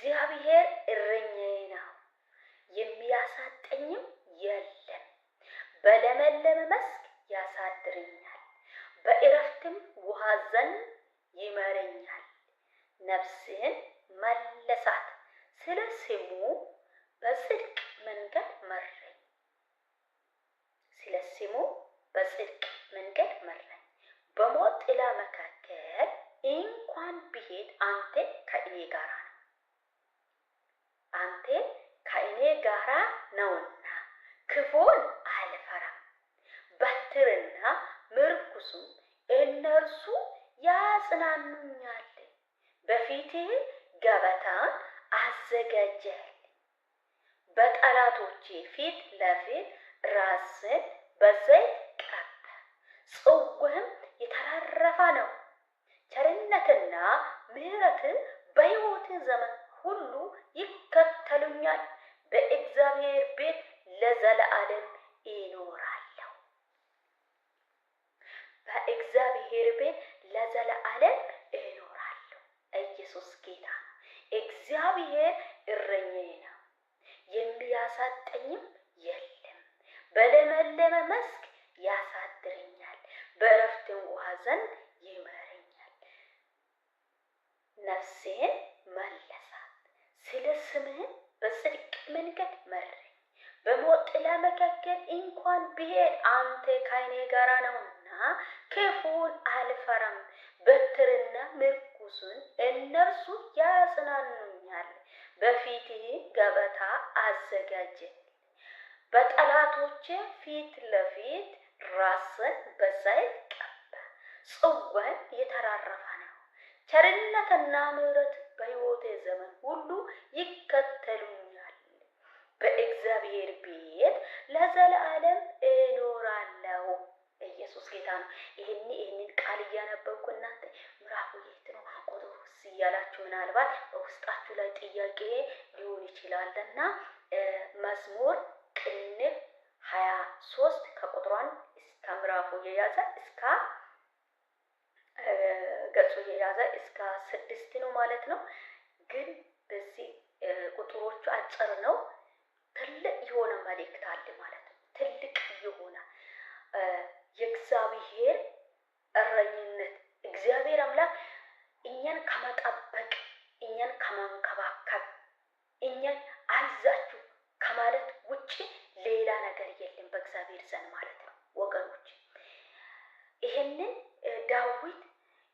እግዚአብሔር እረኛዬ ነው፣ የሚያሳጣኝም የለም። በለመለመ መስክ ያሳድረኛል፣ በእረፍትም ውሃ ዘንድ ይመረኛል። ነፍስህን መለሳት፣ ስለ ስሙ በጽድቅ መንገድ መራኝ። ስለ ስሙ በጽድቅ መንገድ መራኝ። በሞት ጥላ መካከል እንኳን ብሄድ አንተ ከእኔ ጋር ነህ። አንተ ከእኔ ጋር ነውና ክፉን አልፈራም። በትርና ምርኩሱም እነርሱ ያጽናኑኛል። በፊትህ ገበታን አዘጋጀህልኝ፣ በጠላቶቼ ፊት ለፊት ራስን በዘይት ቀባ። ጽዋህም የተራረፈ ነው። ቸርነትና ምሕረት በሕይወቴ ዘመን ሁሉ ይከተሉኛል። በእግዚአብሔር ቤት ለዘለዓለም እኖራለሁ። በእግዚአብሔር ቤት ለዘለዓለም እኖራለሁ። ኢየሱስ ጌታ ነው። እግዚአብሔር እረኛዬ ነው፣ የሚያሳጣኝም የለም። በለመለመ መስክ ያሳድረኛል፣ በእረፍትም ውኃ ዘንድ ይመረኛል። ነፍሴን መለሳት፣ ስለ ስምህም በጽድቅ መንገድ መራኝ። በሞት ጥላ መካከል እንኳን ብሄድ አንተ ከእኔ ጋር ነውና ክፉን አልፈራም። በትርና ምርኩሱን እነርሱ ያጽናኑኛል። በፊትህ ገበታ አዘጋጀህልኝ፣ በጠላቶቼ ፊት ለፊት ራስን በዘይት ቀባ። ጽዋህም የተራረፈ ነው። ቸርነትና ምሕረት በሕይወቴ ዘመን ሁሉ ይከተሉኛል። በእግዚአብሔር ቤት ለዘለዓለም እኖራለሁ። ኢየሱስ ጌታ ነው። ይህንን ቃል እያነበብኩ እናንተ ምዕራፉ የት ነው ቁጥሩስ እያላችሁ ምናልባት በውስጣችሁ ላይ ጥያቄ ሊሆን ይችላልና መዝሙር ቅንፍ 23 ከቁጥሯን እስከ ምዕራፉ የያዘ እስከ ገጹ የያዘ እስከ 6 ነው ማለት ነው። ግን በዚህ ቁጥሮቹ አጭር ነው። ትልቅ የሆነ መልእክት አለ ማለት ነው። ትልቅ የሆነ የእግዚአብሔር እረኝነት እግዚአብሔር አምላክ እኛን ከመጠበቅ እኛን ከመንከባከብ እኛን አይዛችሁ ከማለት ውጪ ሌላ ነገር የለም በእግዚአብሔር ዘንድ ማለት ነው ወገኖች። ይሄንን ዳዊት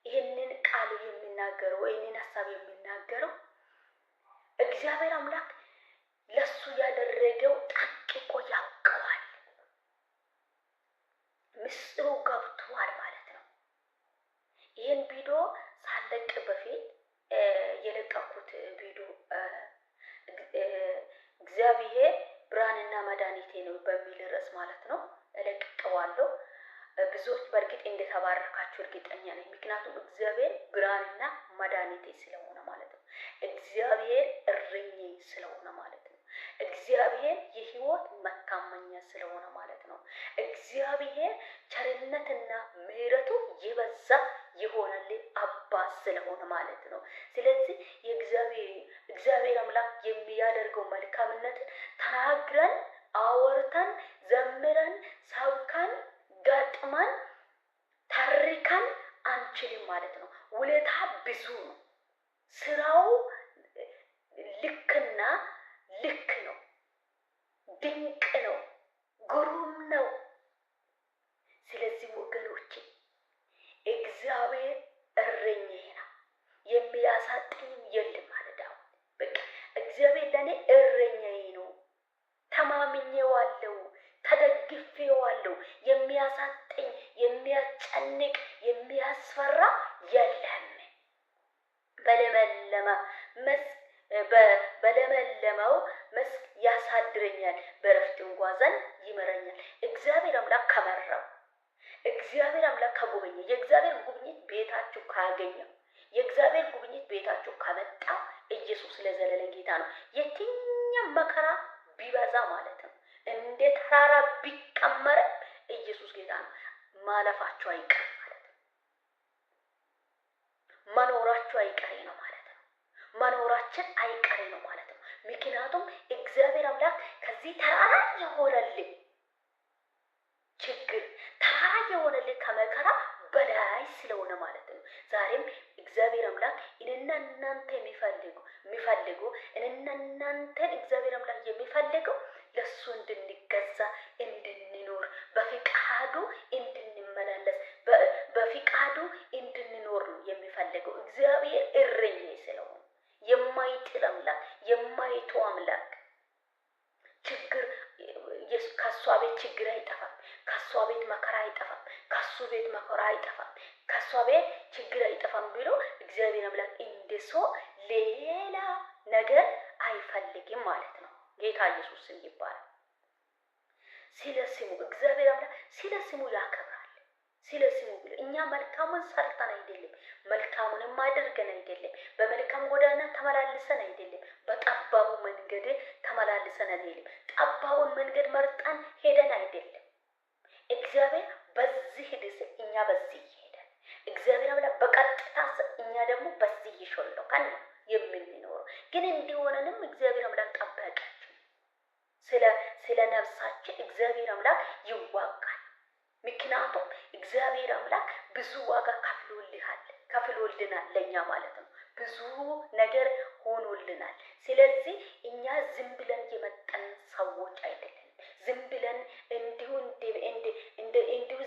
ይሄንን ቃል የሚናገረው ይሄንን ሐሳብ የሚናገረው እግዚአብሔር አምላክ ለሱ ያደረገው ጠንቅቆ ያውቀዋል። ምስጢሩ ገብቷል ማለት ነው። ይሄን ቪዲዮ ሳለቅ በፊት የለቀኩት ቪዲዮ እግዚአብሔር ብርሃንና መድኃኒቴ ነው በሚል ርዕስ ማለት ነው እለቅቀዋለሁ። ብዙዎች በእርግጥ እንደተባረካችሁ እርግጠኛ ነኝ። ምክንያቱም እግዚአብሔር ብርሃንና መድኃኒቴ ስለሆነ ማለት ነው። እግዚአብሔር እረኛዬ ስለሆነ ማለት ነው። እግዚአብሔር የሕይወት መታመኛ ስለሆነ ማለት ነው። እግዚአብሔር ቸርነትና ምሕረቱ የበዛ የሆነልኝ አባት ስለሆነ ማለት ነው። ስለዚህ እግዚአብሔር አምላክ የሚያደርገው መልካምነትን ተናግረን አወርተን ዘምረን ሰብከን ገጥመን ተርከን አንችልም ማለት ነው። ውለታ ብዙ ነው። ስራው ልክና ልክ ነው። ድንቅ ነው። ግሩም ነው። ስለዚህ ወገኖቼ እግዚአብሔር እረኛዬ ነው፣ የሚያሳጣኝም የለም ማለት ነው። በቃ እግዚአብሔር ለኔ እረኛዬ ነው። ተማምኜዋለሁ፣ ተደግፌዋለሁ። የሚያሳጣኝ የሚያስጨንቅ የሚያስፈራ የለም። በለመለመው መስክ ያሳድረኛል፣ በእረፍት ውኃ ዘንድ ይመራኛል። እግዚአብሔር አምላክ ከመራው፣ እግዚአብሔር አምላክ ከጎበኘ፣ የእግዚአብሔር ጉብኝት ቤታችሁ ካገኘ፣ የእግዚአብሔር ጉብኝት ቤታችሁ ከመጣ ኢየሱስ ለዘላለም ጌታ ነው። የትኛው መከራ ቢበዛ ማለት ነው እንደ ተራራ ቢቀመር ኢየሱስ ጌታ ነው። ማለፋችሁ አይቀርም ማለት ነው። መኖራችሁ አይቀሬ ነው ማለት ነው። መኖራችሁ መኖራችን አይቀሬ ነው ማለት ነው። ምክንያቱም እግዚአብሔር አምላክ ከዚህ ተራራ የሆነልን ችግር ተራራ የሆነልን ከመከራ በላይ ስለሆነ ማለት ነው። ዛሬም እግዚአብሔር አምላክ እኔና እናንተ የሚፈልጉ እኔና እናንተን እግዚአብሔር አምላክ የሚፈልገው ለሱ እንድንገዛ እንድንኖር በፍቃዱ እንድንመላለስ በፍቃዱ እንድንኖር ነው የሚፈልገው። እግዚአብሔር እረኛዬ ስለሆነ የማይጥል አምላክ የማይተው አምላክ ችግር ከሷ ቤት ችግር አይጠፋም። ከሷ ቤት መከራ አይጠፋም። ከሱ ቤት መከራ አይጠፋም። ከሷ ቤት ችግር አይጠፋም ብሎ እግዚአብሔር አምላክ እንደሶ ሌላ ነገር አይፈልግም ማለት ነው። ጌታ ኢየሱስ ይባላል። ስለ ስሙ እግዚአብሔር አምላክ ስለ ስሙ ያከብራል። ስለ ስሙ ብሎ እኛ መልካሙን ሰርተን አይደለም፣ መልካሙንም አድርገን አይደለም፣ በመልካም ጎዳና ተመላልሰን አይደለም፣ በጠባቡ መንገድ ተመላልሰን አይደለም፣ ጠባቡን መንገድ መርጠን ሄደን አይደለም። እግዚአብሔር በዚህ ሂድስ እኛ በዚህ ይሄዳል። እግዚአብሔር አምላክ በቀጥታ እኛ ደግሞ በዚህ ይሾልካል ነው የምንኖረው። ግን እንዲሆነንም እግዚአብሔር አምላክ ጠበቃችን። ስለ ነፍሳችን እግዚአብሔር አምላክ ይዋጋል። ምክንያቱም እግዚአብሔር አምላክ ብዙ ዋጋ ከፍሎልናል ለኛ ማለት ነው። ብዙ ነገር ሆኖልናል። ስለዚህ እኛ ዝም ብለን የመጣን ሰዎች አይደለም። ዝም ብለን እንዲሁ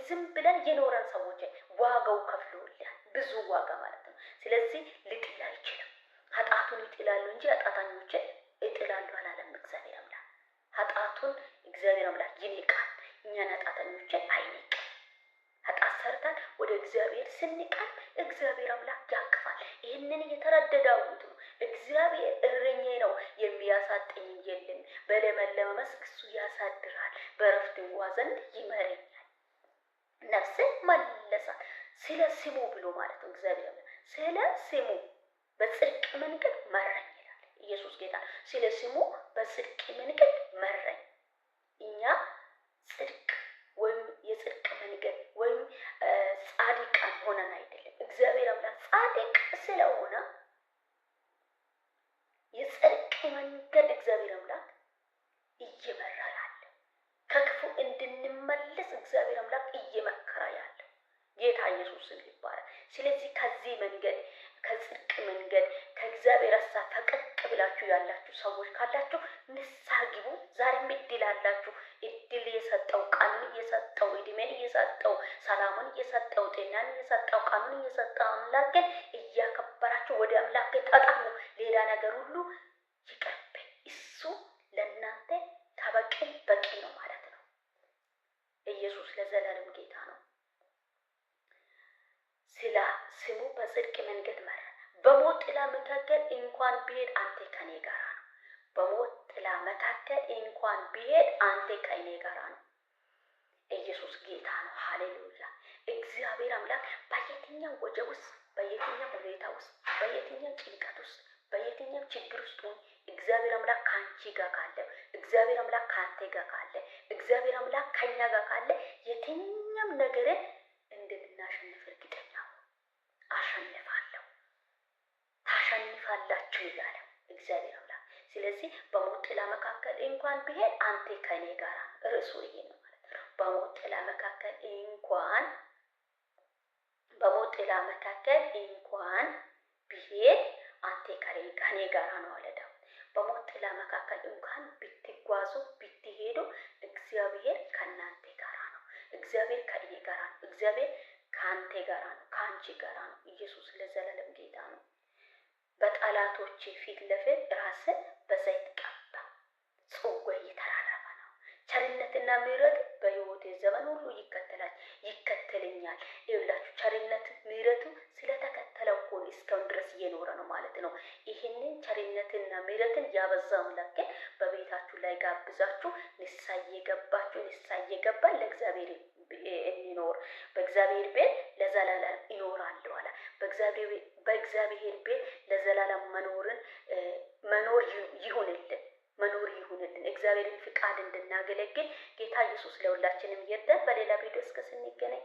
ዝም ብለን የኖረን ሰዎች ዋጋው ከፍሎልናል፣ ብዙ ዋጋ ማለት ነው። ስለዚህ ልጥል አይችልም። ኃጢአቱን ይጥላሉ እንጂ ኃጢአተኞችን ይጥላሉ አላለም እግዚአብሔር አምላክ። ኃጢአቱን እግዚአብሔር አምላክ ይንቃል፣ እኛን ኃጢአተኞችን አይንቅም። ኃጢአት ሰርተን ወደ እግዚአብሔር ስንቀር እግዚአብሔር አምላክ ያቅፋል። ይህንን የተረዳሁት ነው። እግዚአብሔር እረኛዬ ነው፣ የሚያሳጣኝ የለም። በለመለመ መስክ እሱ ያሳድራል፣ በዕረፍት ውኃ ዘንድ ይመራኛል፣ ነፍስን መለሳል። ስለ ስሙ ብሎ ማለት ነው። እግዚአብሔር አምላክ ስለ ስሙ በጽድቅ መንገድ መራኝ ይላል። ኢየሱስ ጌታ ስለ ስሙ በጽድቅ መንገድ መራኝ። እኛ ጽድቅ ወይም የጽድቅ መንገድ ወይም ጻድቃን ሆነን አይደለም። እግዚአብሔር አምላክ ጻድቅ ስለሆነ የጽድቅ መንገድ እግዚአብሔር አምላክ እየመራል አለ። ከክፉ እንድንመለስ እግዚአብሔር አምላክ እየመከረ ያለ ጌታ ኢየሱስን ይባላል። ስለዚህ ከዚህ መንገድ ከጽድቅ መንገድ ከእግዚአብሔር ሐሳብ ፈቀቅ ብላችሁ ያላችሁ ሰዎች ካላችሁ ንስሐ ግቡ። ዛሬም እድል አላችሁ። እድል የሰጠው ቀኑን እየሰጠው እድሜን እየሰጠው ሰላሙን እየሰጠው ጤናን እየሰጠው ቀኑን እየሰጠው አምላክን እያከበራችሁ ወደ አምላክ ተጠሙ። ሌላ ነገር ሁሉ ይቅርብኝ። እሱ ለእናንተ ከበቂ በቂ ነው ማለት ነው። ኢየሱስ ለዘላለም ጌታ ነው። ስለ ስሙ በጽድቅ መንገድ መራ። በሞት ጥላ መካከል እንኳን ብሄድ አንተ ከኔ ጋር ነው። በሞት ጥላ መካከል እንኳን ብሄድ አንተ ከኔ ጋር ነው። ኢየሱስ ጌታ ነው። ሃሌሉያ። እግዚአብሔር አምላክ በየትኛው ወጀብ ውስጥ፣ በየትኛው ሁኔታ ውስጥ፣ በየትኛው ጭንቀት ውስጥ፣ በየትኛው ችግር ውስጥ እግዚአብሔር አምላክ ካንቺ ጋር ካለ፣ እግዚአብሔር አምላክ ካንተ ጋር ካለ፣ እግዚአብሔር አምላክ ከኛ ጋር ካለ የትኛም ነገርን እንድናሸንፍ እርግጠኛ አሸንፋለሁ፣ ታሸንፋላችሁ ይላል እግዚአብሔር አምላክ። ስለዚህ በሞት ጥላ መካከል እንኳን ብሄድ አንተ ከኔ ጋር ነው። ርዕሱ ይሄ ነው ማለት ነው። በሞት ጥላ መካከል እንኳን ብሄድ አንተ ከኔ ጋር ነው አለ ዳዊት። በሞት ጥላ መካከል እንኳን ብትጓዙ ብትሄዱ እግዚአብሔር ከእናንተ ጋር ነው። እግዚአብሔር ከእኔ ጋር ነው። እግዚአብሔር ከአንተ ጋር ነው፣ ከአንቺ ጋር ነው። ኢየሱስ ለዘላለም ጌታ ነው። በጠላቶች ፊት ለፊት ራስን በዘይት ቀባ፣ ጽዋዬ የተራረፈ ነው። ቸርነትና ምሕረት በሕይወቴ ዘመን ሁሉ ይከተለኛል። ይኸውላችሁ ቸርነት ምሕረቱ ስለተከተለው እኮ እስካሁን ድረስ እየኖረ ነው ማለት ነው። ይህንን ቸርነትና ምሕረትን ያበዛ አምላክ በቤታችሁ ላይ ጋብዛችሁ ንስሐ እየገባን ለእግዚአብሔር እንኖር። በእግዚአብሔር ቤት ለዘላለም ይኖራለሁ አለ። በእግዚአብሔር ቤት ለዘላለም መኖር ይሁንልን። እግዚአብሔርን ፍቃድ እንድናገለግል ጌታ ኢየሱስ ለሁላችንም ይርዳን። በሌላ ቪዲዮ እስከ ስንገናኝ